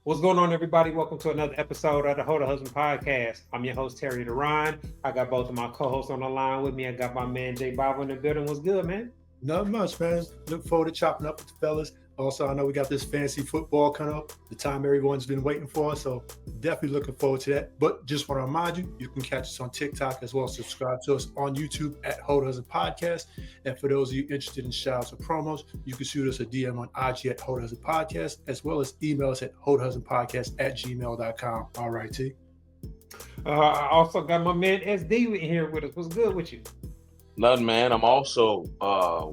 What's going on, everybody? Welcome to another episode of the Hold a Husband Podcast. I'm your host, Terry DeRon. I got both of my co-hosts on the line with me. I got my man, Jay Bob, in the building. What's good, man? Not much, man. Look forward to chopping up with the fellas. Also, I know we got this fancy football coming up, the time everyone's been waiting for, so definitely looking forward to that. But just want to remind you, you can catch us on TikTok as well as subscribe to us on YouTube at Hold a Husband Podcast. And for those of you interested in shout-outs or promos, you can shoot us a DM on IG at Hold a Husband Podcast, as well as email us at hoetohusbandpodcast@gmail.com. All right, T. I also got my man SD in here with us. What's good with you? Nothing, man. I'm also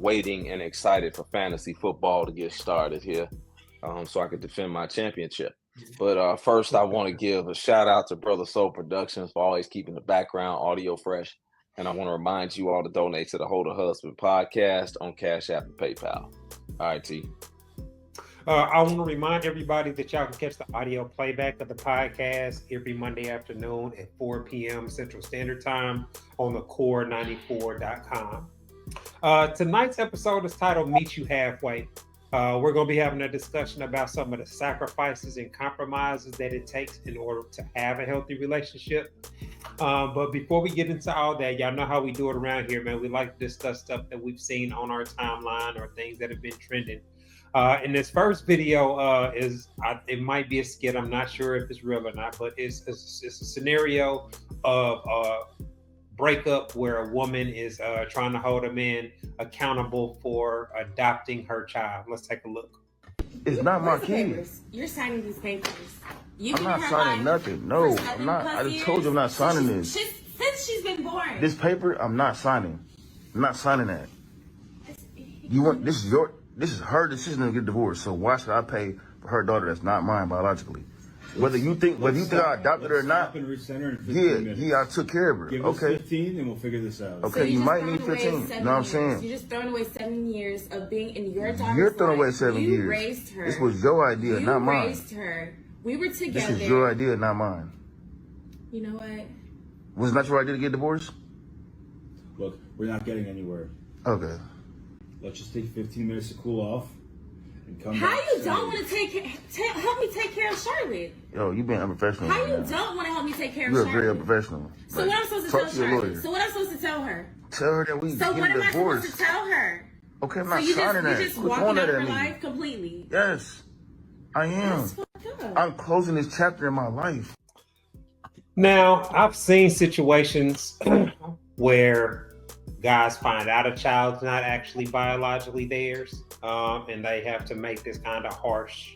waiting and excited for fantasy football to get started here, so I can defend my championship. But first, I want to give a shout out to Brother Soul Productions for always keeping the background audio fresh. And I want to remind you all to donate to the Hold a Husband Podcast on Cash App and PayPal. All right, T. I want to remind everybody that y'all can catch the audio playback of the podcast every Monday afternoon at 4 p.m. Central Standard Time on the core94.com. Tonight's episode is titled Meet You Halfway. We're going to be having a discussion about some of the sacrifices and compromises that it takes in order to have a healthy relationship. But before we get into all that, y'all know how we do it around here, man. We like to discuss stuff that we've seen on our timeline or things that have been trending. In this first video, it might be a skit. I'm not sure if it's real or not, but it's a scenario of a breakup where a woman is trying to hold a man accountable for adopting her child. Let's take a look. It's not my kid. You're signing these papers. I'm not signing nothing. No, I'm not. I just told you I'm not signing this. Since she's been born. This paper, I'm not signing. I'm not signing that. You want this is her decision to get divorced. So why should I pay for her daughter that's not mine biologically? Whether you think I adopted her or not, I took care of her. Give us 15 and we'll figure this out. Okay, so you might need 15. You know what I'm saying? You're just throwing away 7 years of being in your daughter's life. You're throwing away 7 years. You raised her. This was your idea, not mine. You raised her. We were together. This is your idea, not mine. You know what? Was it not your idea to get divorced? Look, we're not getting anywhere. Okay. Let's just take 15 minutes to cool off and come How back. you don't want to help me take care of Charlotte? Yo, you being unprofessional. How you don't want to help me take care of You're Charlotte? very unprofessional. So what I'm supposed to tell Charlotte? So what I'm supposed to tell her? Tell her that we So what am I supposed to tell her? Okay, I'm not signing that. You just walking out of her life completely? Yes, I am. That's fucked up. I'm closing this chapter in my life. Now, I've seen situations where guys find out a child's not actually biologically theirs, and they have to make this kind of harsh,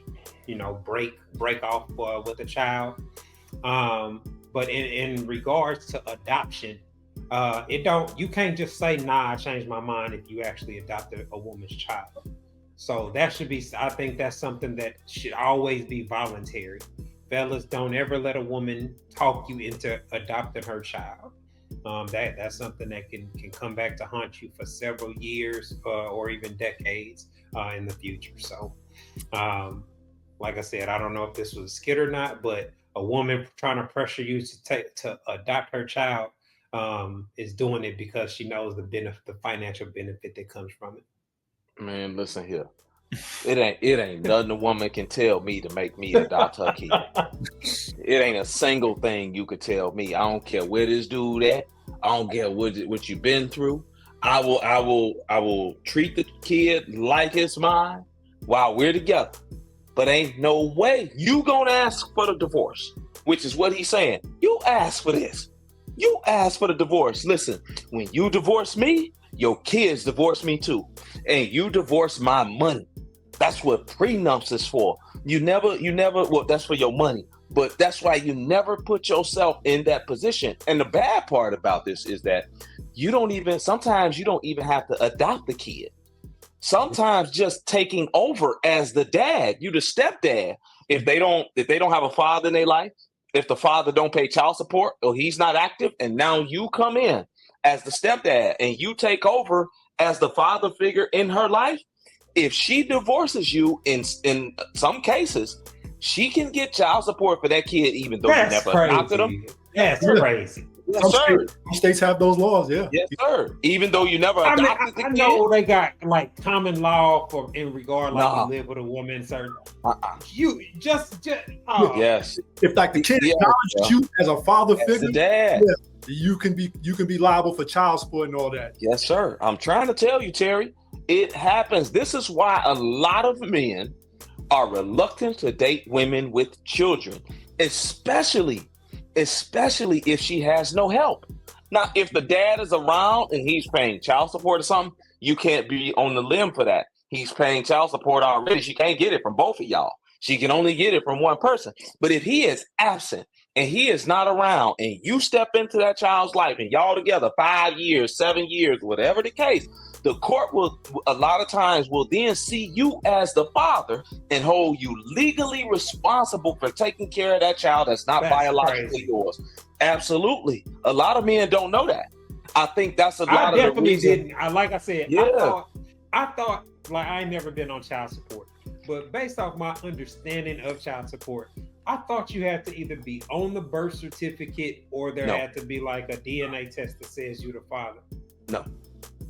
break off with a child. But in regards to adoption, you can't just say, nah, I changed my mind if you actually adopted a woman's child. So that should be, I think that's something that should always be voluntary. Fellas, don't ever let a woman talk you into adopting her child. That's something that can come back to haunt you for several years or even decades in the future. So, like I said, I don't know if this was a skit or not, but a woman trying to pressure you to adopt her child is doing it because she knows the financial benefit that comes from it. Man, listen here. It ain't nothing a woman can tell me to make me adopt her kid. It ain't a single thing you could tell me. I don't care where this dude at. I don't care what you've been through. I will treat the kid like it's mine while we're together. But ain't no way you gonna ask for the divorce, which is what he's saying. You ask for this. You ask for the divorce. Listen, when you divorce me, your kids divorce me too. And you divorce my money. That's what prenups is for. You never, well, that's for your money. But that's why you never put yourself in that position. And the bad part about this is that sometimes you don't even have to adopt the kid. Sometimes just taking over as the dad, you the stepdad, if they don't have a father in their life, if the father don't pay child support or he's not active, and now you come in as the stepdad and you take over as the father figure in her life, if she divorces you in some cases, she can get child support for that kid even though you never adopted him. That's crazy. Yes, sir. Some states have those laws. Yeah. Yes, sir. Even though you never I adopted the I kid. know they got like common law for in regard like Nah. you live with a woman, certain. You just oh. yes. If like the kid acknowledges you as a father As figure, the dad. you can be liable for child support and all that. Yes, sir. I'm trying to tell you, Terry, it happens. This is why a lot of men are reluctant to date women with children, especially if she has no help. Now, if the dad is around and he's paying child support or something, you can't be on the limb for that. He's paying child support already. She can't get it from both of y'all. She can only get it from one person. But if he is absent and he is not around and you step into that child's life and y'all together 5 years, 7 years, whatever the case, the court will a lot of times will then see you as the father and hold you legally responsible for taking care of that child that's not biologically yours. Absolutely. A lot of men don't know that. I think that's a lot of the reason. Didn't. Like I said, yeah. I thought like I ain't never been on child support, but based off my understanding of child support, I thought you had to either be on the birth certificate or there had to be like a DNA test that says you're the father. No,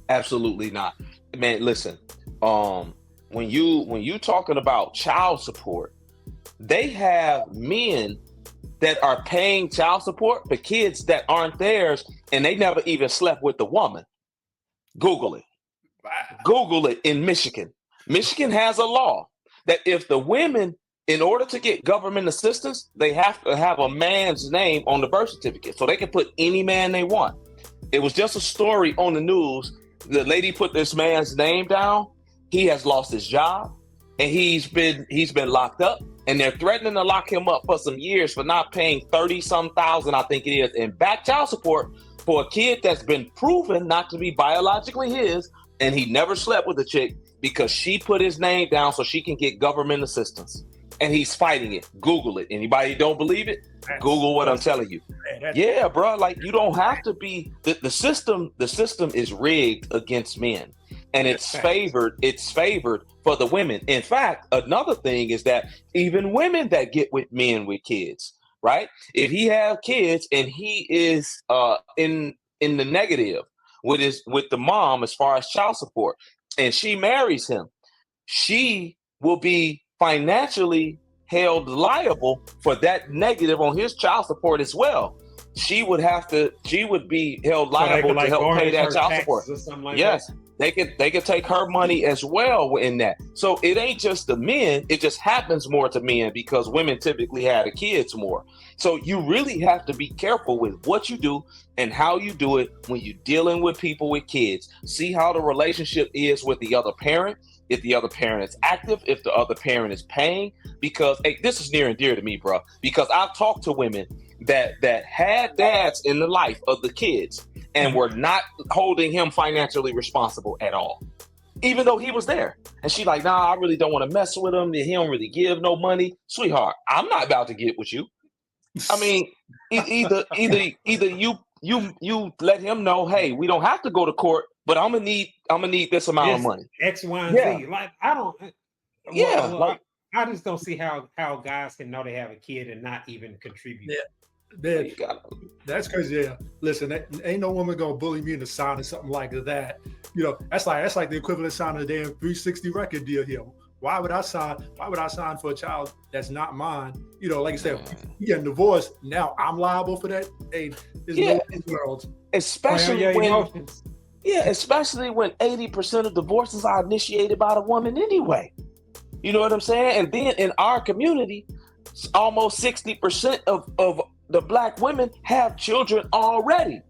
absolutely not. Man, listen, when you talking about child support, they have men that are paying child support for kids that aren't theirs and they never even slept with the woman. Google it. Wow. Google it in Michigan. Michigan has a law that if the women, in order to get government assistance, they have to have a man's name on the birth certificate so they can put any man they want. It was just a story on the news. The lady put this man's name down. He has lost his job and he's been locked up. And they're threatening to lock him up for some years for not paying 30-some thousand, I think it is, in back child support for a kid that's been proven not to be biologically his, and he never slept with a chick because she put his name down so she can get government assistance. And he's fighting it. Google it. Anybody don't believe it? Google what I'm telling you. Yeah, bro. Like you don't have to be the system. The system is rigged against men, and it's favored for the women. In fact, another thing is that even women that get with men with kids, right? If he has kids and he is in the negative with the mom as far as child support, and she marries him, she will be financially held liable for that negative on his child support as well. She would be held liable to help pay that child support. Yes, they could take her money as well in that. So it ain't just the men, it just happens more to men because women typically have the kids more. So you really have to be careful with what you do and how you do it when you're dealing with people with kids. See how the relationship is with the other parent. If the other parent is active, if the other parent is paying, because this is near and dear to me, bro, because I've talked to women that had dads in the life of the kids and were not holding him financially responsible at all, even though he was there. And she like, nah, I really don't want to mess with him. He don't really give no money. Sweetheart, I'm not about to get with you. I mean, either you let him know, hey, we don't have to go to court, but I'm gonna need this amount of money. X, Y, and Z. Like I don't. I just don't see how guys can know they have a kid and not even contribute. Yeah, that's crazy. Yeah, listen, ain't no woman gonna bully me into signing something like that. You know, that's like the equivalent of signing a damn 360 record deal here. Why would I sign for a child that's not mine? You know, like I said, you getting divorced, now I'm liable for that. Hey, there's no world. Especially when 80% of divorces are initiated by the woman anyway. You know what I'm saying? And then in our community, almost 60% of the Black women have children already.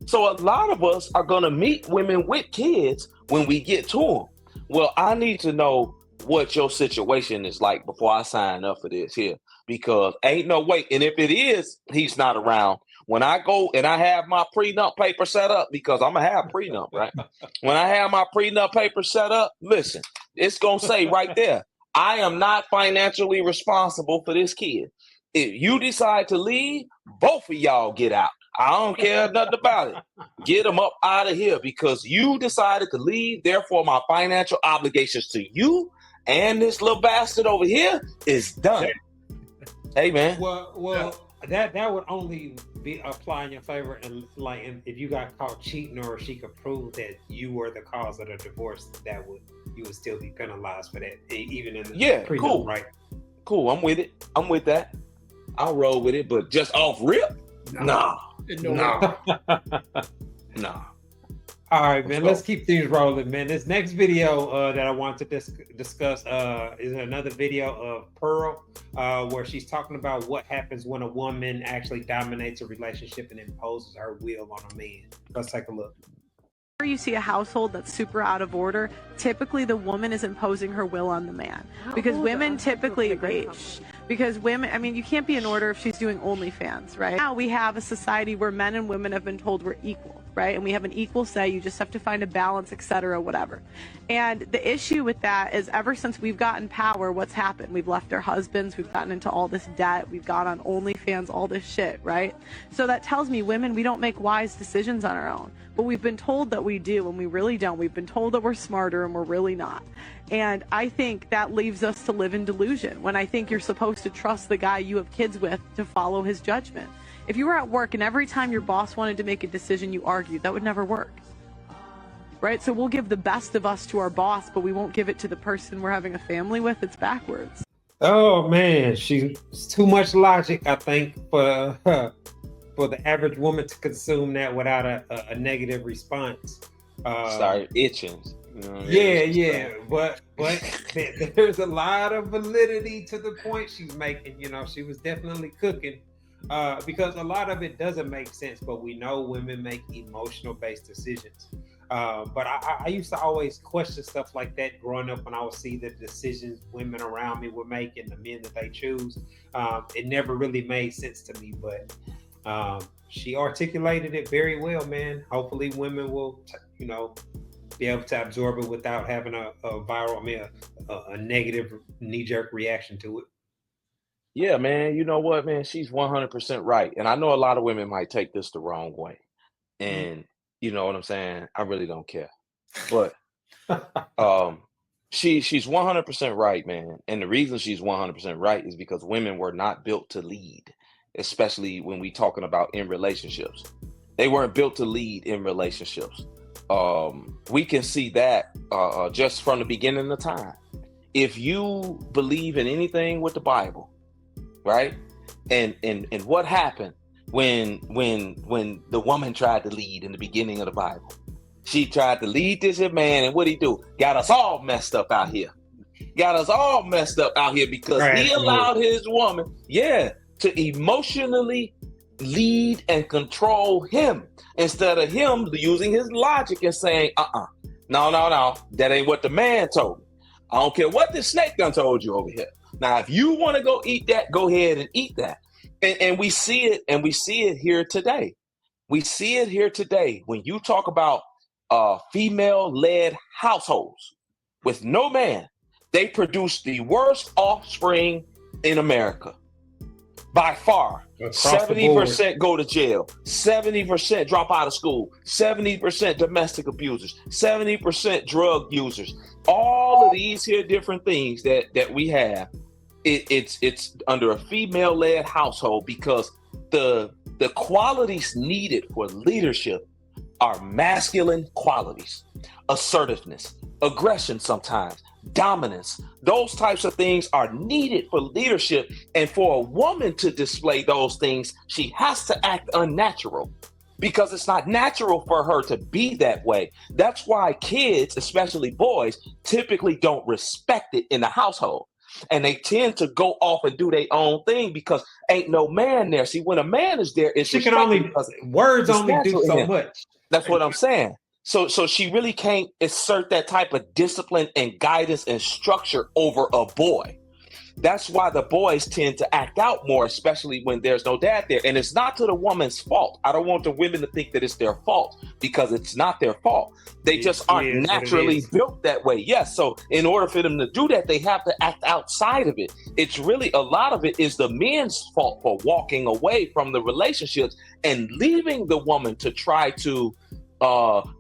So a lot of us are going to meet women with kids when we get to them. Well, I need to know what your situation is like before I sign up for this here, because ain't no way. And if it is, he's not around. When I go and I have my prenup paper set up, because I'm going to have prenup, right? When I have my prenup paper set up, listen, it's going to say right there, I am not financially responsible for this kid. If you decide to leave, both of y'all get out. I don't care nothing about it. Get them up out of here because you decided to leave. Therefore, my financial obligations to you and this little bastard over here is done. Hey, man. Well, that would only be apply in your favor, and like, if you got caught cheating, or she could prove that you were the cause of the divorce, you would still be penalized for that, even in the prenup, cool, right? Cool. I'm with it. I'm with that. I'll roll with it, but just off rip, nah. All right, man. Let's keep things rolling, man. This next video that I want to discuss is another video of Pearl, where she's talking about what happens when a woman actually dominates a relationship and imposes her will on a man. Let's take a look. You see a household that's super out of order, typically the woman is imposing her will on the man, because women typically I mean, you can't be in order if she's doing OnlyFans, right? Now we have a society where men and women have been told we're equal, right? And we have an equal say, you just have to find a balance, etc., whatever. And the issue with that is, ever since we've gotten power, what's happened? We've left our husbands, we've gotten into all this debt, we've gone on OnlyFans, all this shit, right? So that tells me women, we don't make wise decisions on our own. But we've been told that we do, and we really don't. We've been told that we're smarter, and we're really not. And I think that leaves us to live in delusion, when I think you're supposed to trust the guy you have kids with to follow his judgment. If you were at work and every time your boss wanted to make a decision you argued, that would never work. Right? So we'll give the best of us to our boss, but we won't give it to the person we're having a family with. It's backwards. Oh man, she's too much logic, I think, for the average woman to consume that without a negative response. Started itching. You know, but there's a lot of validity to the point she's making. You know, she was definitely cooking, because a lot of it doesn't make sense, but we know women make emotional based decisions. But I used to always question stuff like that growing up, when I would see the decisions women around me would make and the men that they choose. It never really made sense to me, but she articulated it very well, man. Hopefully women will, be able to absorb it without having a negative knee-jerk reaction to it. Yeah, man. You know what, man? She's 100% right. And I know a lot of women might take this the wrong way. And you know what I'm saying? I really don't care. But she's 100% right, man. And the reason she's 100% right is because women were not built to lead, especially when we talking about in relationships. They weren't built to lead in relationships. We can see that just from the beginning of time. If you believe in anything with the Bible, right? And what happened when the woman tried to lead in the beginning of the Bible? She tried to lead this man, and what'd he do? Got us all messed up out here. Because he allowed his woman, to emotionally lead and control him, instead of him using his logic and saying, no, that ain't what the man told me. I don't care what the snake done told you over here. Now, if you want to go eat that, go ahead and eat that. And we see it here today. We see it here today. When you talk about female-led households with no man, they produce the worst offspring in America. By far. 70% go to jail, 70% drop out of school, 70% domestic abusers, 70% drug users. All of these here different things that we have, it's under a female-led household, because the qualities needed for leadership are masculine qualities: assertiveness, aggression, sometimes dominance. Those types of things are needed for leadership, and for a woman to display those things, she has to act unnatural, because it's not natural for her to be that way. That's why kids, especially boys, typically don't respect it in the household, and they tend to go off and do their own thing because ain't no man there. See, when a man is there, it's she can only words only do so much. That's what I'm saying. So she really can't assert that type of discipline and guidance and structure over a boy. That's why the boys tend to act out more, especially when there's no dad there. And it's not to the woman's fault. I don't want the women to think that it's their fault, because it's not their fault. They just aren't naturally built that way. Yes. So in order for them to do that, they have to act outside of it. It's really, a lot of it is the men's fault for walking away from the relationships and leaving the woman to try to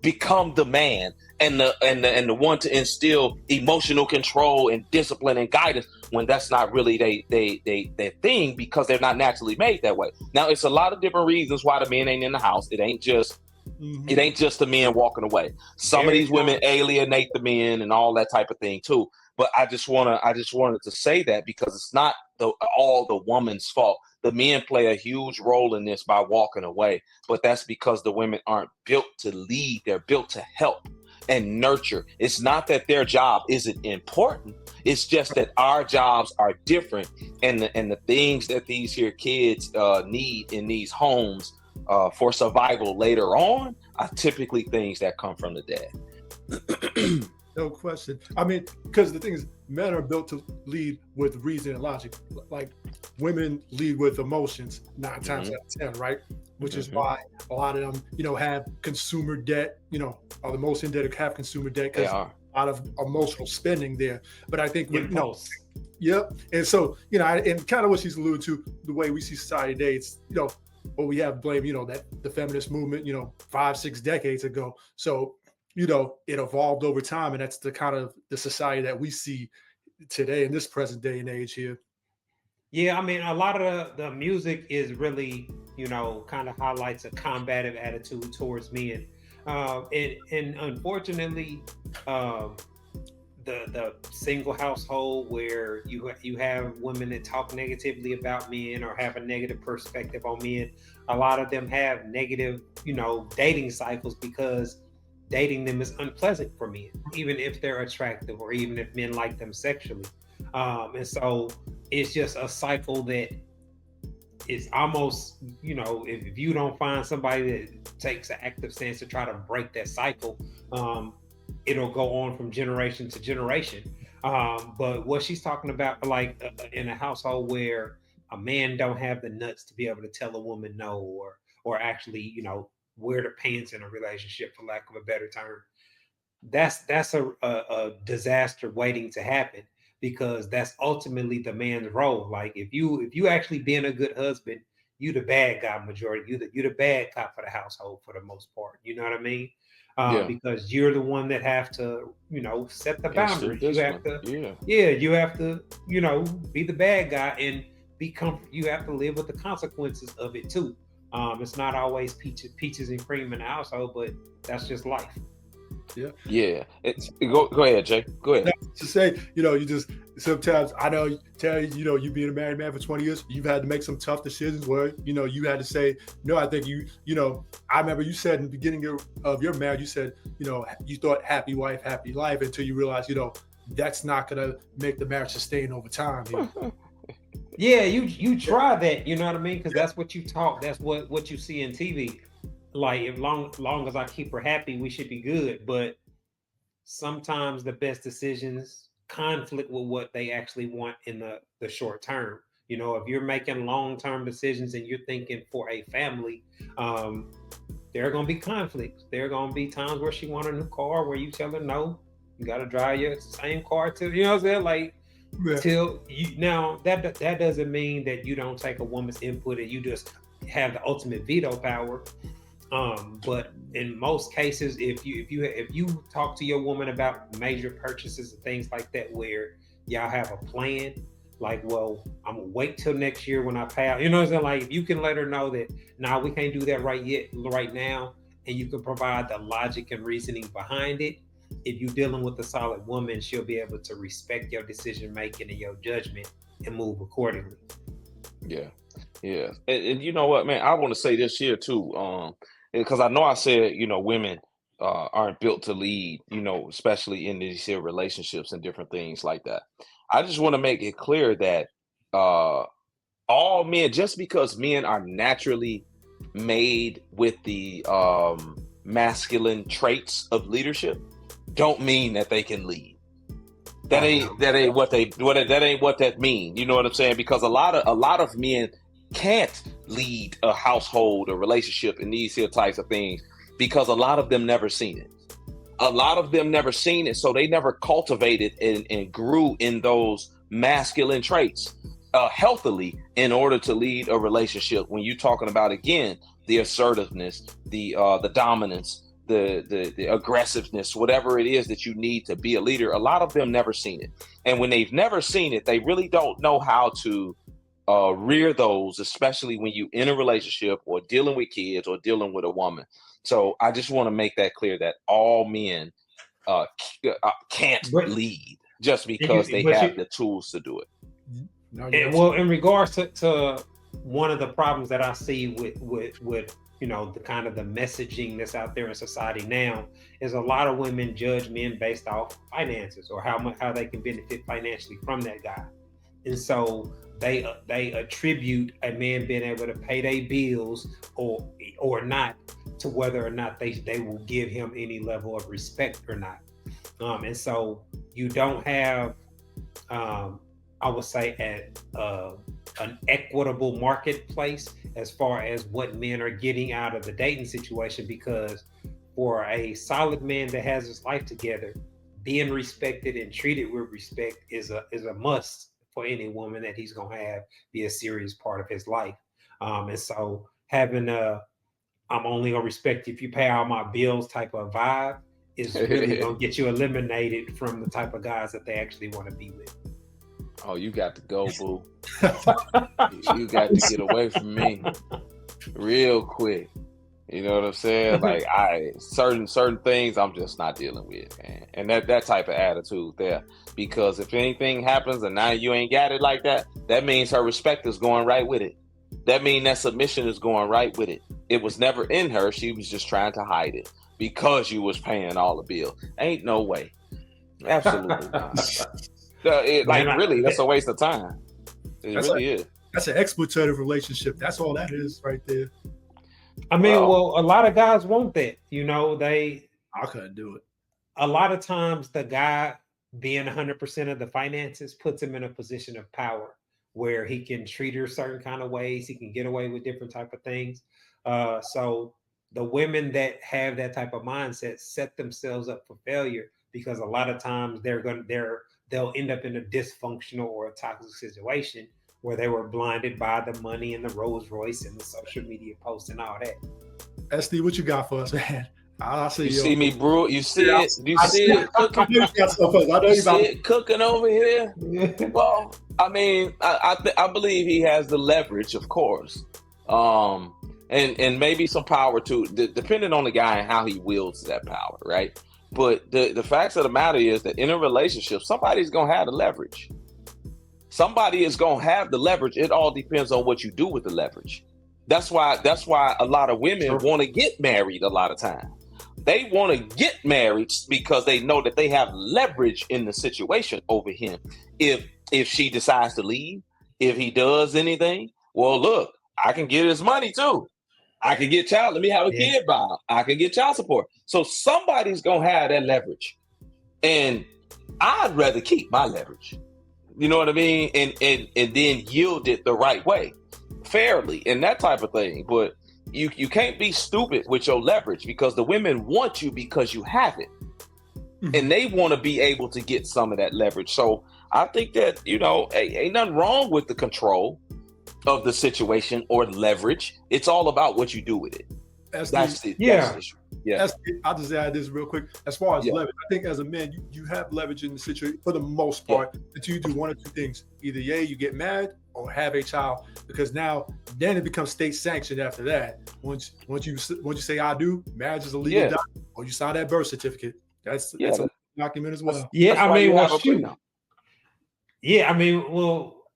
become the man and the one to instill emotional control and discipline and guidance when that's not really their thing, because they're not naturally made that way. Now, it's a lot of different reasons why the men ain't in the house. It ain't just the men walking away. Some of these women alienate the men and all that type of thing too. But I just wanted to say that because it's not all the woman's fault. The men play a huge role in this by walking away, but that's because the women aren't built to lead. They're built to help and nurture. It's not that their job isn't important. It's just that our jobs are different, and the things that these here kids need in these homes for survival later on are typically things that come from the dad. No question. I mean, because the thing is, men are built to lead with reason and logic. Like women lead with emotions 9 times out of 10, right? Which is why a lot of them, have consumer debt. Are the most indebted, have consumer debt because a lot of emotional spending there. But I think yep. And so, and kind of what she's alluded to, the way we see society today, it's what we have to blame, that the feminist movement, 5-6 decades ago. So it evolved over time, and that's the kind of the society that we see today in this present day and age here. Yeah, I mean, a lot of the music is really, kind of highlights a combative attitude towards men. And unfortunately, the single household where you have women that talk negatively about men or have a negative perspective on men, a lot of them have negative, dating cycles because dating them is unpleasant for men, even if they're attractive or even if men like them sexually. And so it's just a cycle that is almost, if you don't find somebody that takes an active stance to try to break that cycle, it'll go on from generation to generation. But what she's talking about, like in a household where a man don't have the nuts to be able to tell a woman no, or actually, wear the pants in a relationship, for lack of a better term, that's a disaster waiting to happen, because that's ultimately the man's role. Like if you actually being a good husband, you the bad guy majority, you the bad cop for the household for the most part. You know what I mean? Because you're the one that have to, set the boundaries. You have to, you have to, be the bad guy and you have to live with the consequences of it too. It's not always peaches and cream in the household, but that's just life. Yeah. Go ahead, Jay. Go ahead. To say, you just sometimes, I know, Terry, you being a married man for 20 years, you've had to make some tough decisions where, you had to say, no, I think I remember you said in the beginning of your marriage, you said, you thought happy wife, happy life, until you realized, that's not going to make the marriage sustain over time. Yeah, you try that, you know what I mean? Because that's what you talk. That's what you see in TV. Like, if long as I keep her happy, we should be good. But sometimes the best decisions conflict with what they actually want in the short term. If you're making long-term decisions and you're thinking for a family, there are going to be conflicts. There are going to be times where she wants a new car, where you tell her, no, you got to drive your same car till, you know what I'm saying? Like, till you, now that doesn't mean that you don't take a woman's input and you just have the ultimate veto power. But in most cases, if you talk to your woman about major purchases and things like that, where y'all have a plan, like, well, I'm gonna wait till next year when I pay out, you know what I'm saying? Like, if you can let her know that, we can't do that right now, and you can provide the logic and reasoning behind it. If you're dealing with a solid woman, she'll be able to respect your decision making and your judgment and move accordingly. Yeah. And you know what, man, I want to say this here too, because I know I said, women aren't built to lead, especially in these here relationships and different things like that. I just want to make it clear that all men, just because men are naturally made with the masculine traits of leadership, don't mean that they can lead. That ain't what that mean. You know what I'm saying? Because a lot of men can't lead a household or relationship in these here types of things because a lot of them never seen it. So they never cultivated and grew in those masculine traits healthily in order to lead a relationship. When you're talking about, again, the assertiveness, the dominance, the aggressiveness, whatever it is that you need to be a leader, a lot of them never seen it. And when they've never seen it, they really don't know how to rear those, especially when you in a relationship or dealing with kids or dealing with a woman. So I just want to make that clear that all men can't lead just because they have the tools to do it. Well, in regards to one of the problems that I see with the kind of the messaging that's out there in society now is a lot of women judge men based off finances or how they can benefit financially from that guy, and so they attribute a man being able to pay their bills or not to whether or not they will give him any level of respect or not, and so you don't have I would say an equitable marketplace as far as what men are getting out of the dating situation, because for a solid man that has his life together, being respected and treated with respect is a must for any woman that he's gonna have be a serious part of his life. And so having I'm only gonna respect you if you pay all my bills type of vibe is really gonna get you eliminated from the type of guys that they actually want to be with. Oh, you got to go, boo. You got to get away from me real quick. You know what I'm saying? Like certain things I'm just not dealing with, man. And that type of attitude there. Because if anything happens and now you ain't got it like that, that means her respect is going right with it. That means that submission is going right with it. It was never in her. She was just trying to hide it because you was paying all the bills. Ain't no way. Absolutely not. Really, that's a waste of time. It really is. That's an exploitative relationship. That's all that is right there. I mean, well, a lot of guys want that. I couldn't do it. A lot of times the guy being 100% of the finances puts him in a position of power where he can treat her certain kind of ways. He can get away with different type of things. So the women that have that type of mindset set themselves up for failure, because a lot of times they'll end up in a dysfunctional or a toxic situation where they were blinded by the money and the Rolls Royce and the social media posts and all that. SD, what you got for us, man? I see you. See me, bro? You see it? You see it cooking? I know you see it cooking over here. Well, I mean, I believe he has the leverage, of course, and maybe some power too, depending on the guy and how he wields that power, right? But the facts of the matter is that in a relationship, somebody's gonna have the leverage. Somebody is gonna have the leverage. It all depends on what you do with the leverage. That's why a lot of women want to get married a lot of times. They want to get married because they know that they have leverage in the situation over him. If she decides to leave, if he does anything, well, look, I can get his money too. I can get let me have a kid by him. I can get child support. So somebody's gonna have that leverage. And I'd rather keep my leverage. You know what I mean? And then yield it the right way, fairly, and that type of thing. But you can't be stupid with your leverage, because the women want you because you have it. Mm-hmm. And they want to be able to get some of that leverage. So I think that, ain't nothing wrong with the control of the situation or leverage. It's all about what you do with it. That's the issue. Yeah. I'll just add this real quick. As far as leverage, I think as a man, you have leverage in the situation for the most part until you do one or two things. Either you get married or have a child, because then it becomes state sanctioned after that. Once you say I do, marriage is a legal document, or you sign that birth certificate. That's a document as well.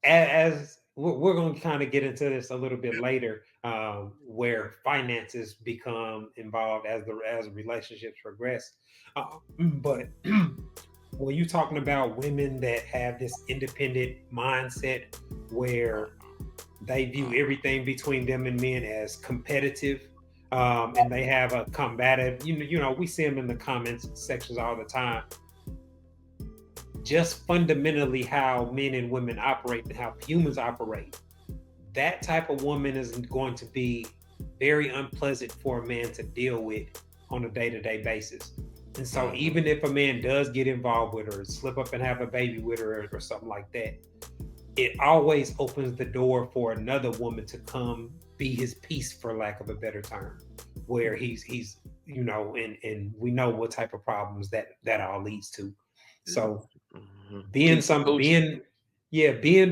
As we're going to kind of get into this a little bit later, where finances become involved as relationships progress. But when you're talking about women that have this independent mindset where they view everything between them and men as competitive, and they have a combative, we see them in the comments sections all the time. Just fundamentally how men and women operate and how humans operate. That type of woman is going to be very unpleasant for a man to deal with on a day-to-day basis. And so even if a man does get involved with her, slip up and have a baby with her or something like that, it always opens the door for another woman to come be his piece, for lack of a better term, where he's and we know what type of problems that all leads to. So Keep being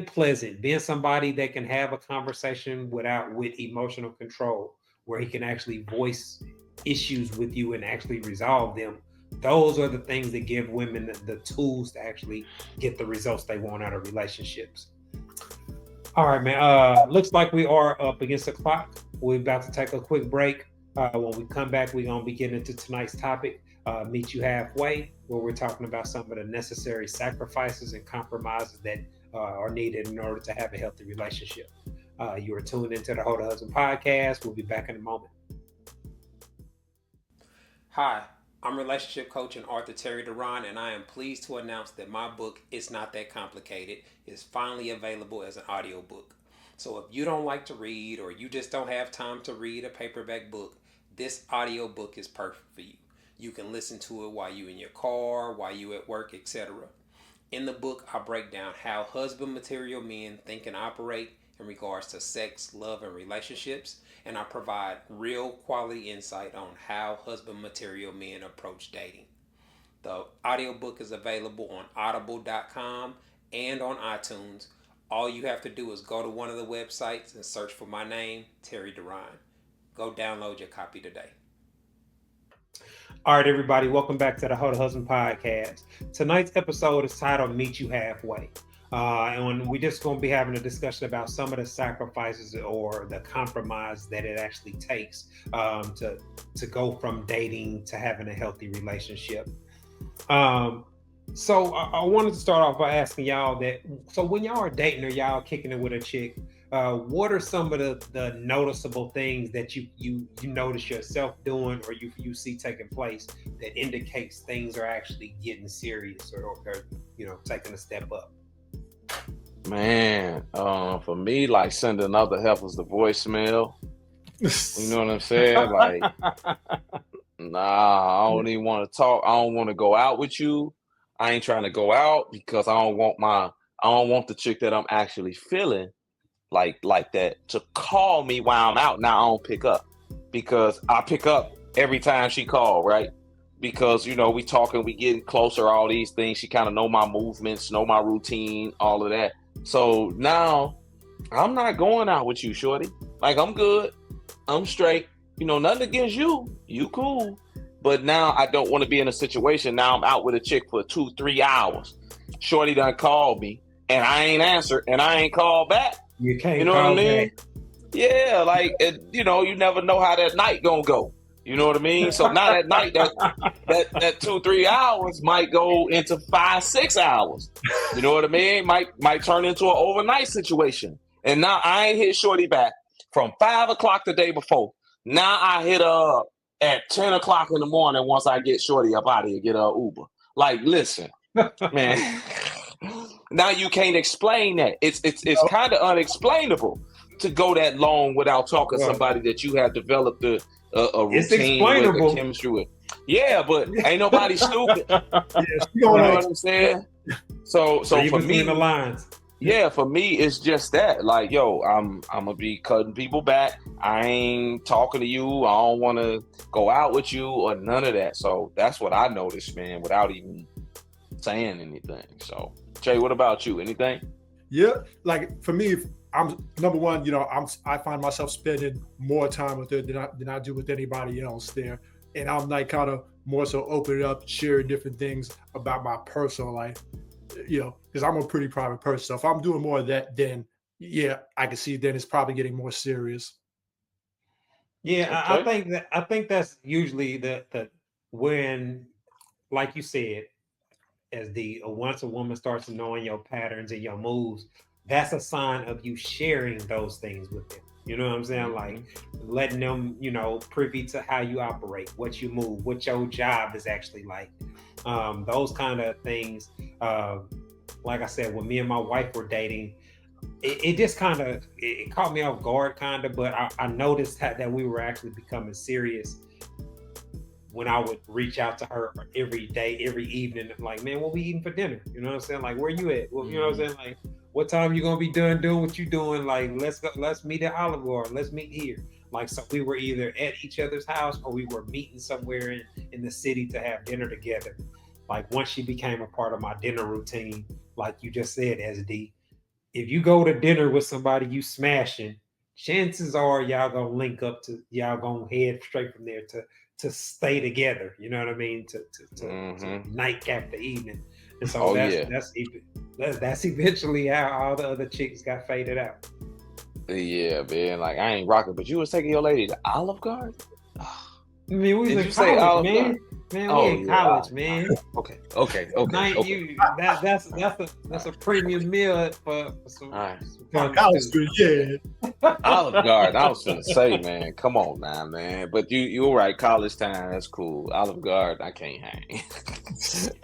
pleasant, being somebody that can have a conversation with emotional control, where he can actually voice issues with you and actually resolve them. Those are the things that give women the tools to actually get the results they want out of relationships. All right, man. Looks like we are up against the clock. We're about to take a quick break. When we come back, we're going to be getting into tonight's topic, Meet You Halfway, where we're talking about some of the necessary sacrifices and compromises that are needed in order to have a healthy relationship. You are tuned into the Ho to Husband podcast. We'll be back in a moment. Hi, I'm relationship coach and author Terry Duran, and I am pleased to announce that my book, It's Not That Complicated, is finally available as an audiobook. So if you don't like to read, or you just don't have time to read a paperback book, this audiobook is perfect for you. You can listen to it while you're in your car, while you're at work, etc. In the book, I break down how husband material men think and operate in regards to sex, love, and relationships, and I provide real quality insight on how husband material men approach dating. The audiobook is available on audible.com and on iTunes. All you have to do is go to one of the websites and search for my name, Terry Duran. Go download your copy today. All right, everybody, welcome back to the Ho to Husband podcast. Tonight's episode is titled Meet You Halfway. And we're just going to be having a discussion about some of the sacrifices or the compromise that it actually takes to go from dating to having a healthy relationship. So I wanted to start off by asking y'all so when y'all are dating or y'all kicking it with a chick, what are some of the noticeable things that you notice yourself doing or you see taking place that indicates things are actually getting serious or taking a step up? Man, for me, like sending other helpers the voicemail. You know what I'm saying? Like, nah, I don't even want to talk. I don't want to go out with you. I ain't trying to go out because I don't want the chick that I'm actually feeling like that to call me while I'm out. Now I don't pick up because I pick up every time she called, right? Because, we talking, we getting closer, all these things. She kind of know my movements, know my routine, all of that. So now I'm not going out with you, shorty. Like, I'm good. I'm straight. Nothing against you. You cool. But now I don't want to be in a situation. Now I'm out with a chick for 2-3 hours. Shorty done called me and I ain't answered and I ain't called back. You can't You know call what I mean? back. Yeah, like, you never know how that night gonna go. You know what I mean? So now that night, that 2-3 hours might go into 5-6 hours. You know what I mean? Might turn into an overnight situation. And now I ain't hit shorty back from 5 o'clock the day before. Now I hit her up at 10 o'clock in the morning once I get shorty up out of here, get her Uber. Like, listen, man. Now you can't explain that. It's kind of unexplainable to go that long without talking to somebody that you have developed a routine with, a chemistry with. Yeah, but ain't nobody stupid. You know what I'm saying? So for me, the lines. Yeah, for me, it's just that. Like, yo, I'm gonna be cutting people back. I ain't talking to you. I don't want to go out with you or none of that. So that's what I noticed, man, without even saying anything. So, Jay, what about you? Anything? Yeah, like for me, I'm number one. I find myself spending more time with her than I do with anybody else there, and I'm like kind of more so opening up, sharing different things about my personal life. Because I'm a pretty private person. So if I'm doing more of that, then yeah, I can see then it's probably getting more serious. Yeah, Okay. I think that's usually the when, like you said, once a woman starts knowing your patterns and your moves, that's a sign of you sharing those things with them. You know what I'm saying? Like letting them, privy to how you operate, what you move, what your job is actually like. Those kind of things. Like I said, when me and my wife were dating, it just kind of it caught me off guard, kind of. But I noticed that we were actually becoming serious when I would reach out to her every day, every evening, like, man, what we eating for dinner? You know what I'm saying? Like, where you at? Well, you know what I'm saying? Like, what time you gonna be done doing what you doing? Like, let's go, let's meet at Olive Garden. Let's meet here. Like, so we were either at each other's house or we were meeting somewhere in the city to have dinner together. Like, once she became a part of my dinner routine, like you just said, SD, if you go to dinner with somebody you smashing, chances are y'all gonna link up to, y'all gonna head straight from there to stay together. You know what I mean? To nightcap the evening. And so that's eventually how all the other chicks got faded out. Yeah, man. Like, I ain't rocking, but you was taking your lady to Olive Garden? I mean, we was Did in you say college, Olive man. Garden? Man, we in college, man. Okay. That's a premium meal for some, All right. some College students. student, yeah. Olive Garden. I was gonna say, man, come on now, man. But you were right. College time, that's cool. Olive Garden, I can't hang.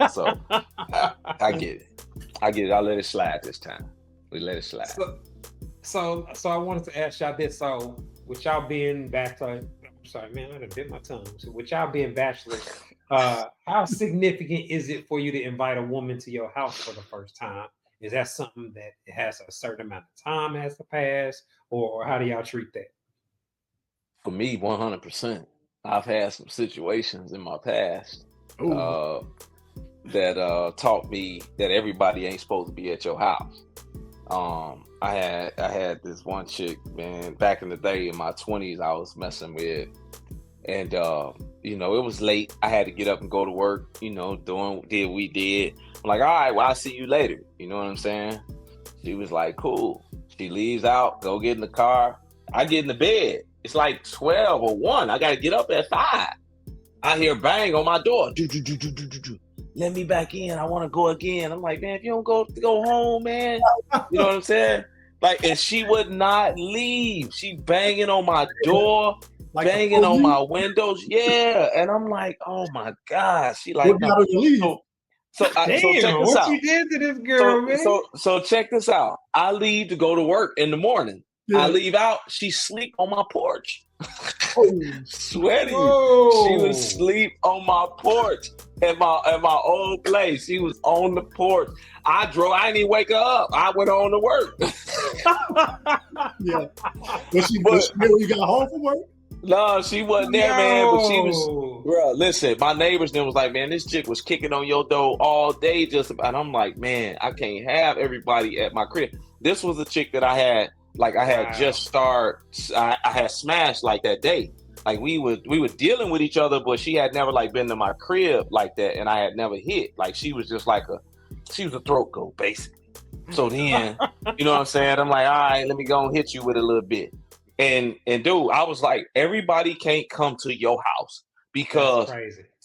So I get it. I'll let it slide this time. We let it slide. So I wanted to ask y'all this. So with y'all being bachelor, I'm sorry, man, I done bit my tongue. So with y'all being bachelors, how significant is it for you to invite a woman to your house for the first time? Is that something that it has a certain amount of time has to pass, or how do y'all treat that? For me, 100%. I've had some situations in my past that taught me that everybody ain't supposed to be at your house. I had this one chick, man, back in the day in my 20s I was messing with, and it was late. I had to get up and go to work, did we did. I'm like, all right, well, I'll see you later. You know what I'm saying? She was like, cool. She leaves out, go get in the car. I get in the bed. It's like 12 or 1. I got to get up at 5. I hear bang on my door. Let me back in. I want to go again. I'm like, man, if you don't go home, man. You know what I'm saying? Like, and she would not leave. She banging on my door, like banging on my windows. Yeah. And I'm like, oh my God. She like, no. So check this out. What you did to this girl, man? So check this out. I leave to go to work in the morning. Yeah. I leave out. She sleep on my porch. Sweaty. Whoa. She would sleep on my porch at my old place. She was on the porch. I didn't even wake her up. I went on to work. Yeah. Was she there when you got home from work? No, she wasn't there, man. But she was, bro. Listen, my neighbors then was like, man, this chick was kicking on your door all day, just about. And I'm like, man, I can't have everybody at my crib. This was a chick that I had. Like, I had just started, I had smashed like that day. Like, we were dealing with each other, but she had never like been to my crib like that, and I had never hit. Like, she was just like she was a throat goat, basically. So then, you know what I'm saying? I'm like, all right, let me go and hit you with a little bit. And dude, I was like, everybody can't come to your house because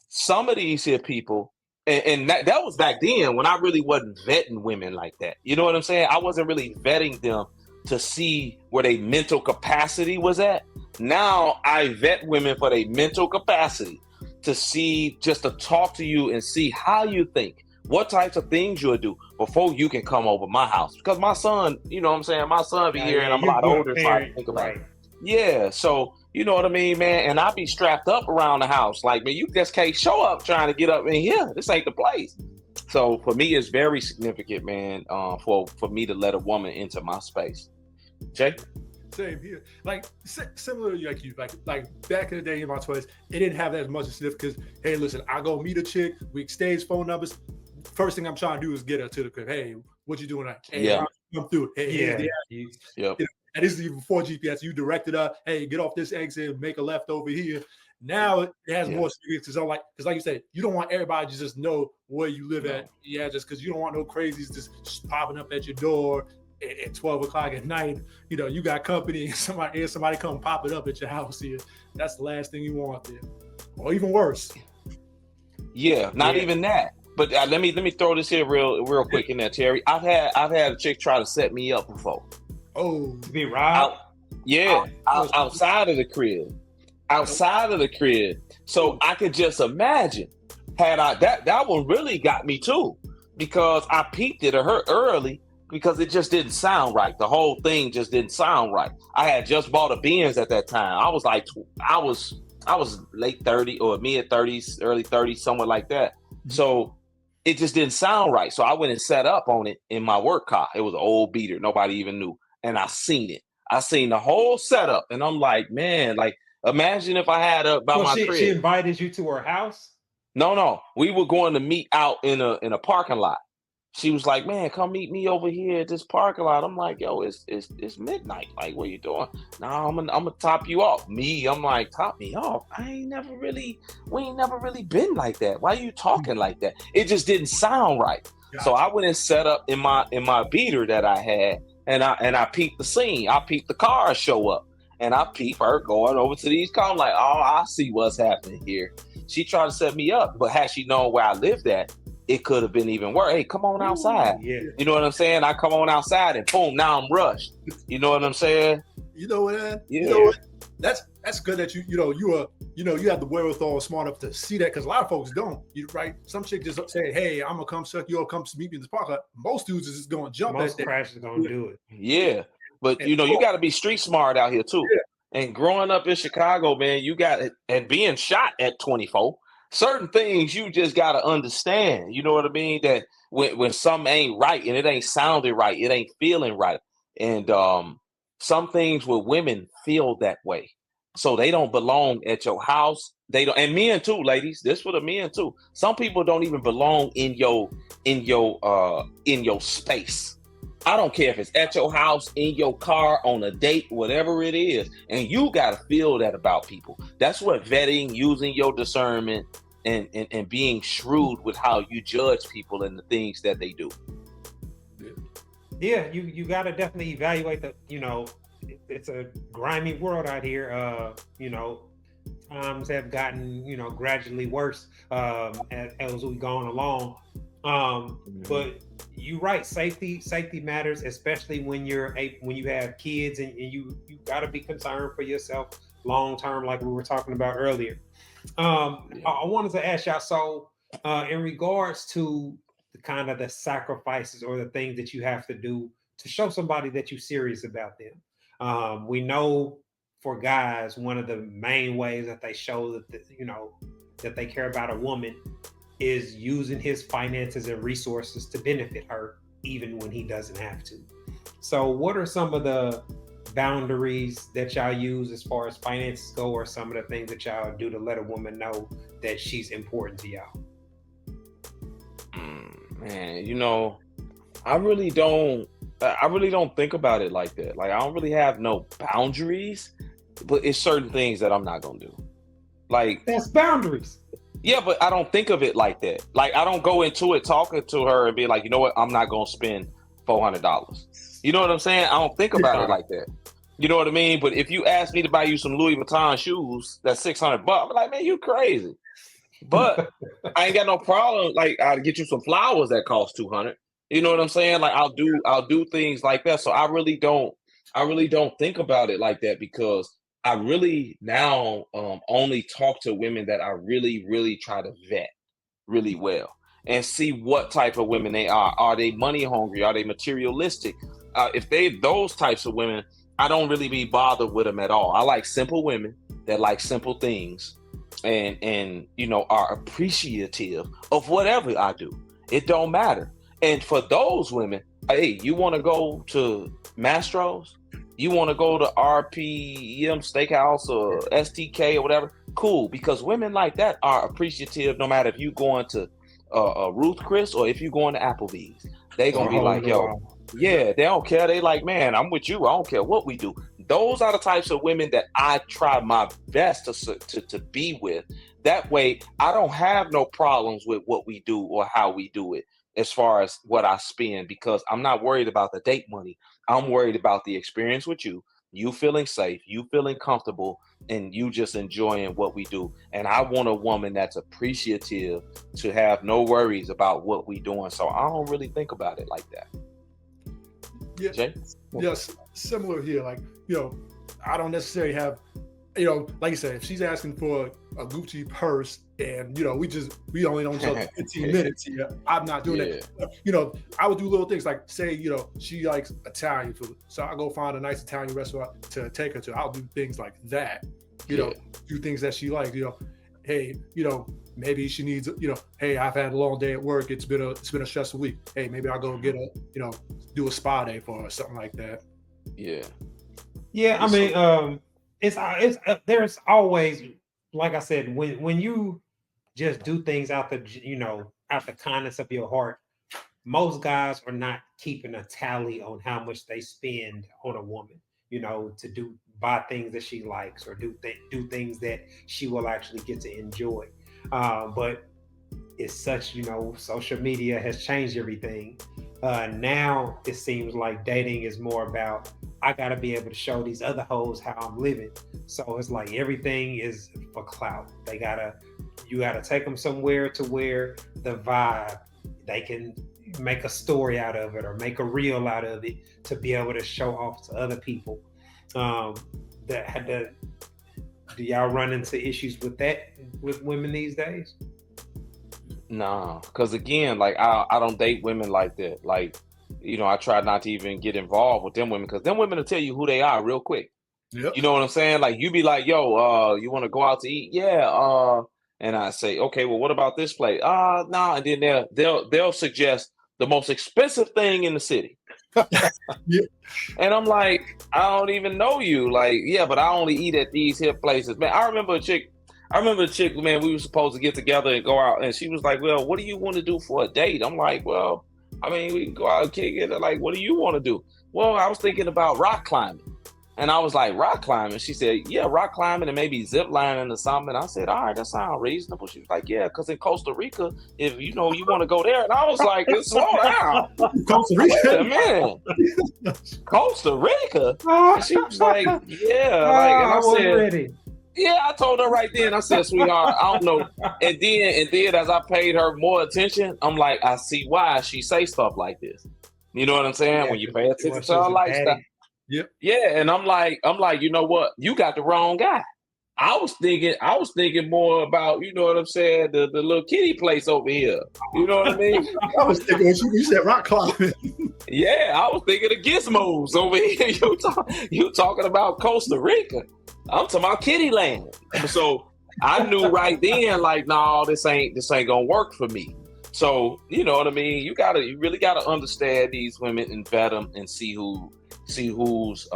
some of these here people, and that was back then when I really wasn't vetting women like that. You know what I'm saying? I wasn't really vetting them to see where their mental capacity was at. Now I vet women for their mental capacity to see, just to talk to you and see how you think, what types of things you'll do before you can come over my house. Because my son, you know what I'm saying? My son be here and I'm a lot older, so I think about it. Yeah, so you know what I mean, man? And I be strapped up around the house. Like, man, you just can't show up trying to get up in here. This ain't the place. So for me, it's very significant, man, for me to let a woman into my space. Jay? Same here. Like, similar like you. Like back in the day in my 20s, it didn't have that much of significance. Hey, listen, I go meet a chick, we exchange phone numbers. First thing I'm trying to do is get her to the crib. Hey, what you doing? Hey, come through. Hey, yep. And this is even before GPS. You directed her, hey, get off this exit, make a left over here. Now it has more significance. Because like you said, you don't want everybody to just know where you live at. Yeah, just because you don't want no crazies just popping up at your door at 12 o'clock at night. You know, you got company and somebody come pop it up at your house here. That's the last thing you want there. Or even worse. Yeah, not even that. But let me throw this here real quick in there, Terry. I've had a chick try to set me up before. Oh, to be robbed? Outside of the crib. Outside of the crib. So I could just imagine had that one really got me too, because I peeped it at her early because it just didn't sound right. The whole thing just didn't sound right. I had just bought a Benz at that time. I was late 30 or mid 30s, early 30s, somewhere like that. So it just didn't sound right. So I went and set up on it in my work car. It was an old beater. Nobody even knew. And I seen it. I seen the whole setup, and I'm like, man, like imagine if I had up by my crib. She invited you to her house? No, we were going to meet out in a parking lot. She was like, man, come meet me over here at this parking lot. I'm like, yo, it's midnight. Like, what are you doing? Nah, I'm gonna top you off. I'm like, top me off. We ain't never really been like that. Why are you talking like that? It just didn't sound right. Gotcha. So I went and set up in my beater that I had, and I peeped the scene. I peeped the cars show up, and I peeped her going over to these cars. I'm like, oh, I see what's happening here. She tried to set me up, but had she known where I lived at, it could have been even worse. Hey, come on outside. Yeah. You know what I'm saying? I come on outside and boom, now I'm rushed. You know what I'm saying? You know what, Ed? Yeah. You know what? That's good that you have the wherewithal, smart enough to see that, because a lot of folks don't. Right? Some chick just say, "Hey, I'm gonna come suck you up, come meet me in this park." Most dudes is just gonna jump. Most crashers gonna do it. Yeah, but you got to be street smart out here too. Yeah. And growing up in Chicago, man, you got it, and being shot at 24. Certain things you just got to understand. You know what I mean? That when something ain't right and it ain't sounding right, it ain't feeling right. And some things with women feel that way. So they don't belong at your house. They don't, and men too, ladies. This for the men too. Some people don't even belong in your space. I don't care if it's at your house, in your car, on a date, whatever it is. And you got to feel that about people. That's what vetting, using your discernment, and being shrewd with how you judge people and the things that they do. Yeah, you got to definitely evaluate it's a grimy world out here. Times have gotten, gradually worse as we going along. But you're right. Safety matters, especially when you have kids, and you got to be concerned for yourself long term, like we were talking about earlier. I wanted to ask y'all, so in regards to the sacrifices or the things that you have to do to show somebody that you're serious about them. We know for guys, one of the main ways that they show that they care about a woman is using his finances and resources to benefit her, even when he doesn't have to. So what are some of the boundaries that y'all use as far as finances go, or some of the things that y'all do to let a woman know that she's important to y'all? Man, I really don't think about it like that. Like, I don't really have no boundaries, but it's certain things that I'm not gonna do. Like, that's boundaries. Yeah, but I don't think of it like that. Like, I don't go into it talking to her and be like, you know what, I'm not gonna spend $400. You know what I'm saying? I don't think about it like that. You know what I mean? But if you ask me to buy you some Louis Vuitton shoes, that's $600, I'm like, man, you crazy. But I ain't got no problem. Like, I'll get you some flowers that cost $200. You know what I'm saying? Like, I'll do things like that. So I really don't think about it like that, because I really now only talk to women that I really, really try to vet really well and see what type of women they are. Are they money hungry? Are they materialistic? If they those types of women, I don't really be bothered with them at all. I like simple women that like simple things and are appreciative of whatever I do. It don't matter. And for those women, hey, you want to go to Mastro's? You want to go to RPM Steakhouse or STK or whatever? Cool, because women like that are appreciative no matter if you going to Ruth Chris or if you going to Applebee's. They going to be like, yo, yeah, they don't care. They like, man, I'm with you. I don't care what we do. Those are the types of women that I try my best to be with. That way, I don't have no problems with what we do or how we do it as far as what I spend, because I'm not worried about the date money. I'm worried about the experience with you feeling safe, you feeling comfortable, and you just enjoying what we do. And I want a woman that's appreciative to have no worries about what we doing. So I don't really think about it like that. Yeah. Jay? Yes, similar here. Like, I don't necessarily have, like you said, if she's asking for a Gucci purse and, we only don't talk 15 minutes here, I'm not doing that. I would do little things like, say, she likes Italian food. So I'll go find a nice Italian restaurant to take her to. I'll do things like that, do things that she likes, hey, maybe she needs, hey, I've had a long day at work. It's been a stressful week. Hey, maybe I'll go get do a spa day for her or something like that. Yeah. Yeah, I mean, it's there's always, like I said, when you just do things out out the kindness of your heart, most guys are not keeping a tally on how much they spend on a woman, to buy things that she likes or do things that she will actually get to enjoy. But it's such, social media has changed everything. Now it seems like dating is more about, I gotta be able to show these other hoes how I'm living. So it's like everything is for clout. You gotta take them somewhere to where the vibe, they can make a story out of it or make a reel out of it to be able to show off to other people. Do y'all run into issues with that with women these days? Nah, because again, like I don't date women like that. Like, I try not to even get involved with them women because them women will tell you who they are real quick. Yep. You know what I'm saying? Like you be like, yo, you want to go out to eat? Yeah. And I say, okay, well, what about this place? Nah. And then they'll suggest the most expensive thing in the city. Yeah. And I'm like, I don't even know you. Like, yeah, but I only eat at these here places. Man, I remember a chick, man, we were supposed to get together and go out. And she was like, well, what do you want to do for a date? I'm like, well, I mean, we can go out and kick it. Like, what do you want to do? Well, I was thinking about rock climbing. And I was like, rock climbing? She said, yeah, rock climbing and maybe zip lining or something. And I said, all right, that sounds reasonable. She was like, yeah, because in Costa Rica, if you want to go there. And I was like, slow down. Costa Rica. Man, Costa Rica? And she was like, yeah. And I said, ready. Yeah, I told her right then. I said, sweetheart, I don't know. And then as I paid her more attention, I'm like, I see why she say stuff like this. You know what I'm saying? When you pay attention to her lifestyle. Yep. Yeah, and I'm like, you know what? You got the wrong guy. I was thinking more about, you know what I'm saying, the little kitty place over here. You know what I mean? I was thinking you said rock climbing. Yeah, I was thinking of gizmos over here. You talking about Costa Rica? I'm talking about kitty land. So I knew right then, like, no, this ain't gonna work for me. So you know what I mean? You really gotta understand these women and vet them and see whose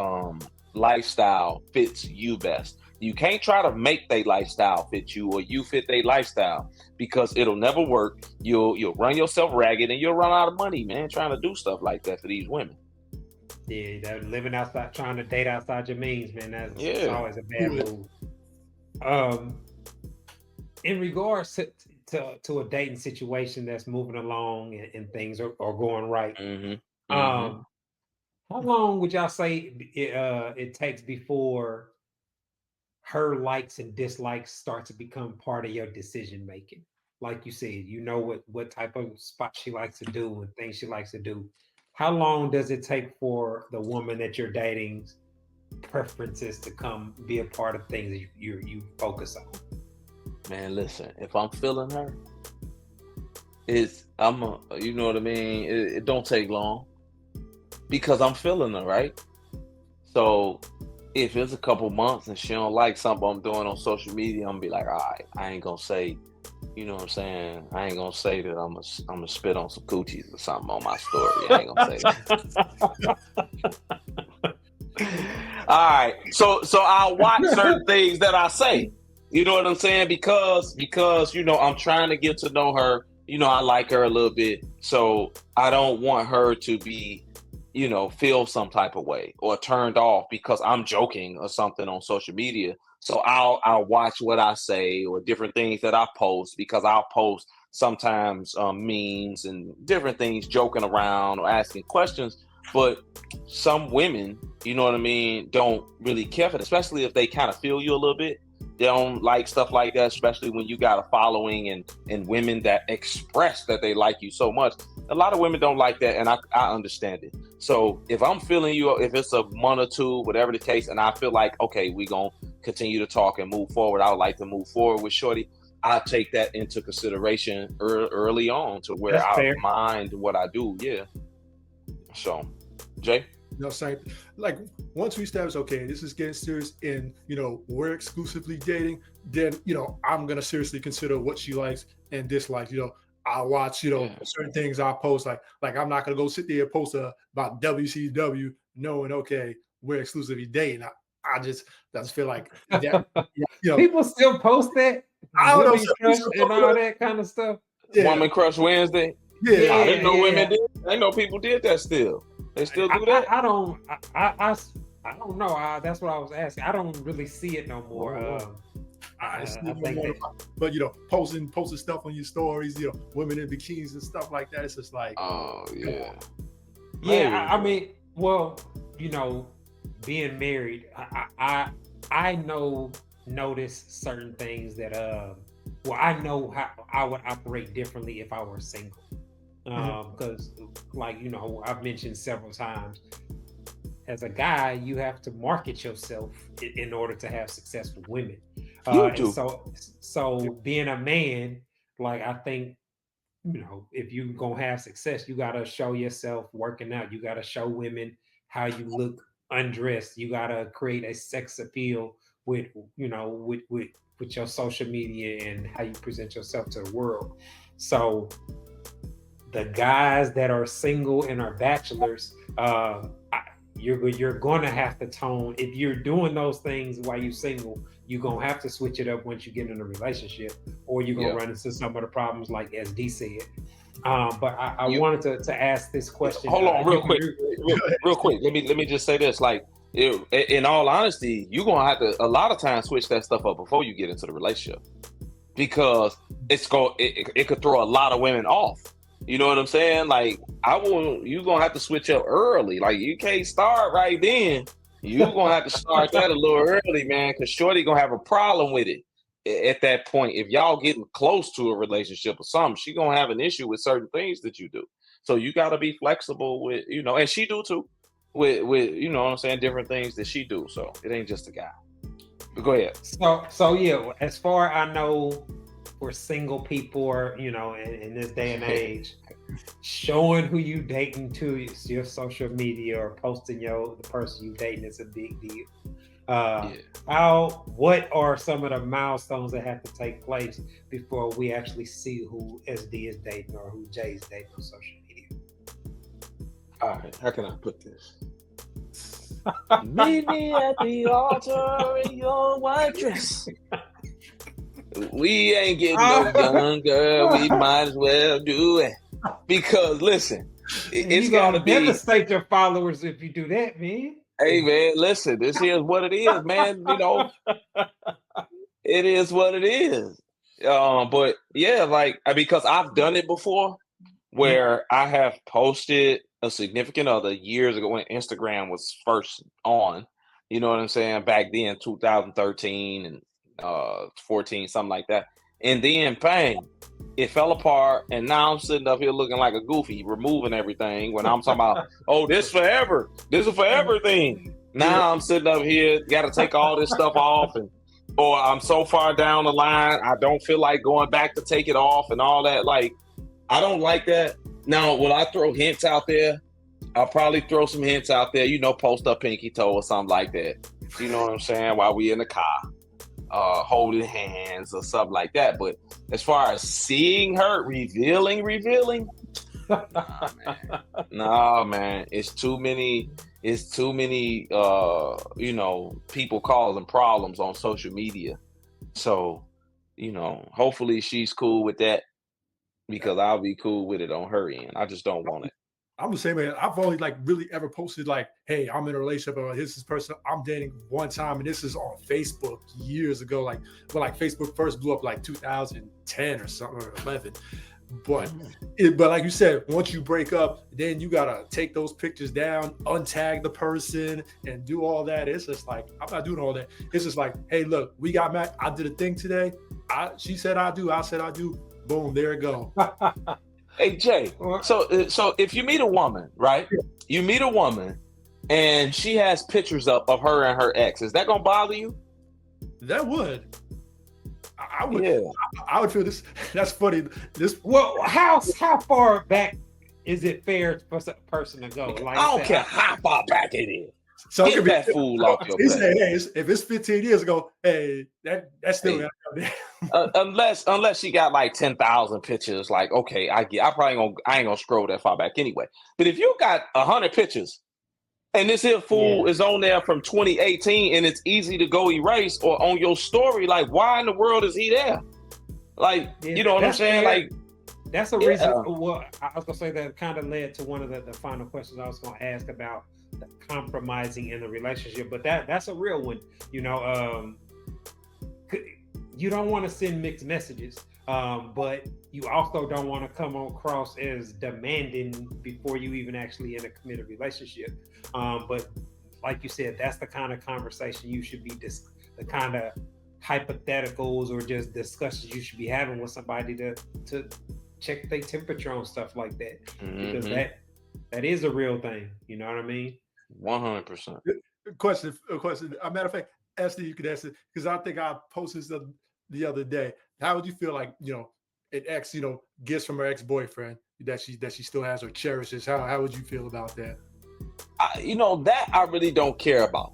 lifestyle fits you best. You can't try to make their lifestyle fit you or you fit their lifestyle because it'll never work. You'll run yourself ragged and you'll run out of money, man, trying to do stuff like that for these women. Yeah, they're living outside, trying to date outside your means, man. That's always a bad move. In regards to a dating situation that's moving along and things are going right, how long would y'all say it takes before her likes and dislikes start to become part of your decision making? Like you said, you know what type of spot she likes to do and things she likes to do. How long does it take for the woman that you're dating's preferences to come be a part of things that you focus on? Man, listen, if I'm feeling her, you know what I mean? It don't take long because I'm feeling her, right? So if it's a couple months and she don't like something I'm doing on social media, I'm gonna be like, all right, I ain't gonna say, you know what I'm saying? I ain't gonna say that I'm gonna spit on some coochies or something on my story. I ain't gonna say that. All right. So I'll watch certain things that I say. You know what I'm saying? Because I'm trying to get to know her. I like her a little bit. So I don't want her to be, feel some type of way or turned off because I'm joking or something on social media. So I'll watch what I say or different things that I post because I'll post sometimes memes and different things, joking around or asking questions. But some women, you know what I mean, don't really care for it, especially if they kind of feel you a little bit. They don't like stuff like that, especially when you got a following and women that express that they like you so much. A lot of women don't like that, and I understand it. So if I'm feeling you, if it's a month or two, whatever the case, and I feel like, okay, we going to continue to talk and move forward, I would like to move forward with shorty, I take that into consideration early on to where I mind what I do. Yeah. So, Jay? Same. Like once we establish, okay, this is getting serious and, we're exclusively dating, then, I'm going to seriously consider what she likes and dislikes. I'll watch, certain things I post. Like I'm not going to go sit there and post about WCW knowing, okay, we're exclusively dating. I just feel like that. People still post that. I don't know, Crush and all that kind of stuff. Yeah. Woman Crush Wednesday. Yeah, I didn't know women did. I know people did that still. They still do that. I don't know. That's what I was asking. I don't really see it no more. But posting stuff on your stories, women in bikinis and stuff like that. It's just like, oh yeah, yeah. I mean, well, being married, I notice certain things that I know how I would operate differently if I were single. Because I've mentioned several times, as a guy, you have to market yourself in order to have success with women. So being a man, I think, if you're gonna have success, you gotta show yourself working out. You gotta show women how you look undressed. You gotta create a sex appeal with your social media and how you present yourself to the world. So the guys that are single and are bachelors, you're going to have to tone. If you're doing those things while you're single, you're going to have to switch it up once you get in a relationship, or you're going to run into some of the problems like SD said. But I wanted to ask this question. Hold on real quick. Let me just say this. In all honesty, you're going to have to a lot of times switch that stuff up before you get into the relationship, because it could throw a lot of women off. You know what I'm saying? You're going to have to switch up early. You can't start right then. You're going to have to start that a little early, man, because shorty going to have a problem with it at that point. If y'all getting close to a relationship or something, she going to have an issue with certain things that you do. So you got to be flexible with, and she do too, with what I'm saying, different things that she do. So it ain't just a guy. But go ahead. So yeah, as far as I know, for single people, in this day and age, showing who you dating to your social media or posting the person you dating is a big deal. What are some of the milestones that have to take place before we actually see who SD is dating or who Jay is dating on social media? All right, how can I put this? Meet me at the altar in your white dress. We ain't getting no young girl. We might as well do it. Because listen, it's gonna be devastate your followers if you do that, man. Hey man, listen, this is what it is, man. It is what it is. But yeah, because I've done it before, where I have posted a significant other years ago when Instagram was first on. You know what I'm saying? Back then, 2013 and 14, something like that. And then bang, it fell apart, and now I'm sitting up here looking like a goofy, removing everything when I'm talking about, this forever. This is a forever thing. Now I'm sitting up here, got to take all this stuff off, or I'm so far down the line, I don't feel like going back to take it off and all that. I don't like that. Now, will I throw hints out there? I'll probably throw some hints out there, post a pinky toe or something like that. You know what I'm saying? While we in the car. Holding hands or something like that. But as far as seeing her revealing, nah, man. It's too many people causing problems on social media. So, hopefully she's cool with that, because I'll be cool with it on her end. I just don't want it. I'm the same man. I've only really ever posted hey, I'm in a relationship, or this is person I'm dating one time, and this is on Facebook years ago, when Facebook first blew up 2010 or something, or 11. But like you said, once you break up, then you gotta take those pictures down, untag the person, and do all that. It's just I'm not doing all that. It's just hey, look, we got mad. I did a thing today. She said I do. I said I do. Boom, there it go. Hey Jay, so if you meet a woman, right? You meet a woman, and she has pictures up of her and her ex. Is that gonna bother you? That would. I would. Yeah. I would feel this. That's funny. How far back is it fair for a person to go? I don't care how far back it is. So get that fool off your back. Hey, if it's 15 years ago, hey, that's still gotta come down. Unless she got 10,000 pictures, okay, I ain't gonna scroll that far back anyway. But if you got 100 pictures, And this here fool is on there from 2018, and it's easy to go erase, or on your story. Like, why in the world is he there? Like, you know what I'm saying? Fair. Like, that's a reason. Well, I was gonna say that kind of led to one of the final questions I was gonna ask about the compromising in the relationship. But that's a real one. You know, you don't want to send mixed messages, but you also don't want to come across as demanding before you even actually in a committed relationship. But like you said, that's the kind of conversation you should be the kind of hypotheticals or just discussions you should be having with somebody to check their temperature on stuff like that, because that is a real thing. You know what I mean? 100%. Question. A matter of fact, Esther, you could answer, because I think I posted this the other day. How would you feel like, you know, an ex, you know, gets from her ex-boyfriend that she still has or cherishes? How would you feel about that? You know, that I really don't care about.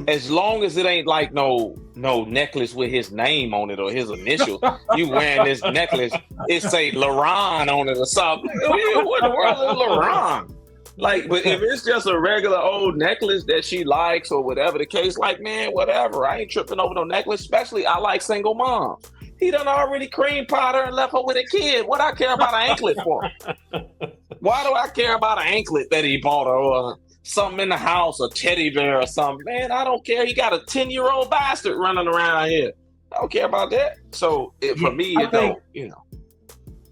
As long as it ain't like no necklace with his name on it or his initials. You wearing this necklace, it say LaRon on it or something. What in the world is LaRon? Like, but if it's just a regular old necklace that she likes or whatever the case, like, man, whatever. I ain't tripping over no necklace, especially I like single moms. He done already cream pot her and left her with a kid. What I care about an anklet for? Why do I care about an anklet that he bought her or something in the house, a teddy bear or something? Man, I don't care. He got a 10-year-old bastard running around here. I don't care about that. So for me, it don't, you know.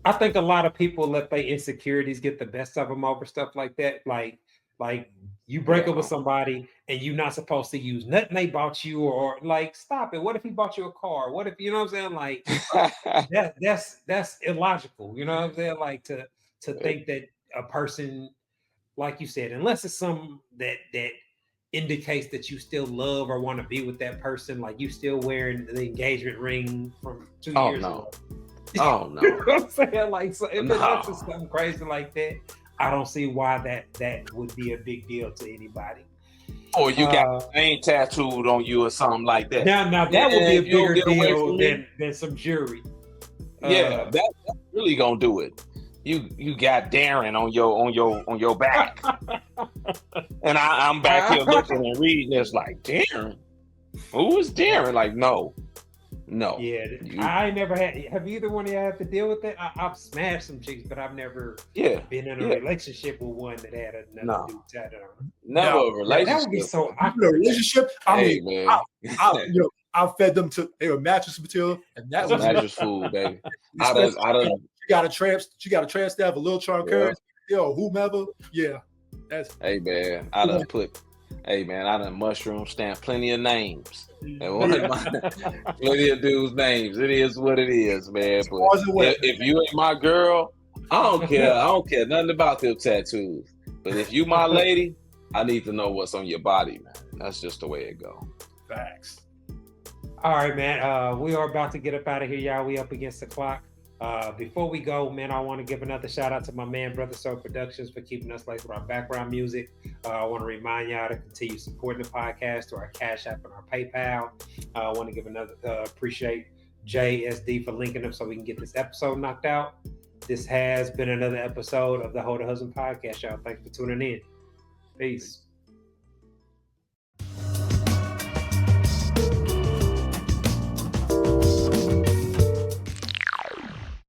I think a lot of people let their insecurities get the best of them over stuff like that. Like you break up with somebody and you're not supposed to use nothing they bought you, or like, stop it. What if he bought you a car? What if, you know what I'm saying? Like that's illogical. You know what I'm saying? Like to think that a person, like you said, unless it's something that indicates that you still love or want to be with that person, like you still wearing the engagement ring from 2 years ago. Oh no. You know what I'm saying? Like, so if it's just something crazy like that, I don't see why that would be a big deal to anybody. Or you got a name tattooed on you or something like that. Now that would be a bigger deal than some jewelry. That's really gonna do it. You got Darren on your back, and I'm back here looking and reading this like, Darren, who is Darren? Like, no. Yeah, I never had. Have either one of you had to deal with that? I've smashed some chicks, but I've never been in a relationship with one that had another dude tattooed on. Never a relationship. That would be so awkward. A relationship. I mean, I fed them to mattress material, and that was mattress food, baby. I done. She got a tramp stamp, a little charm curve, whomever. Yeah, that's. Hey man, I done mushroom stamp plenty of names. And one of plenty of dudes' names. It is what it is, man. But if you ain't my girl, I don't care. I don't care nothing about them tattoos. But if you my lady, I need to know what's on your body, man. That's just the way it go. Facts. All right, man. We are about to get up out of here, y'all. We up against the clock. Before we go, man, I want to give another shout out to my man, Brother Soul Productions, for keeping us laced with our background music. I want to remind y'all to continue supporting the podcast through our Cash App and our PayPal. I want to give another appreciate JSD for linking up so we can get this episode knocked out. This has been another episode of the Hold a Husband podcast, y'all. Thanks for tuning in. Peace.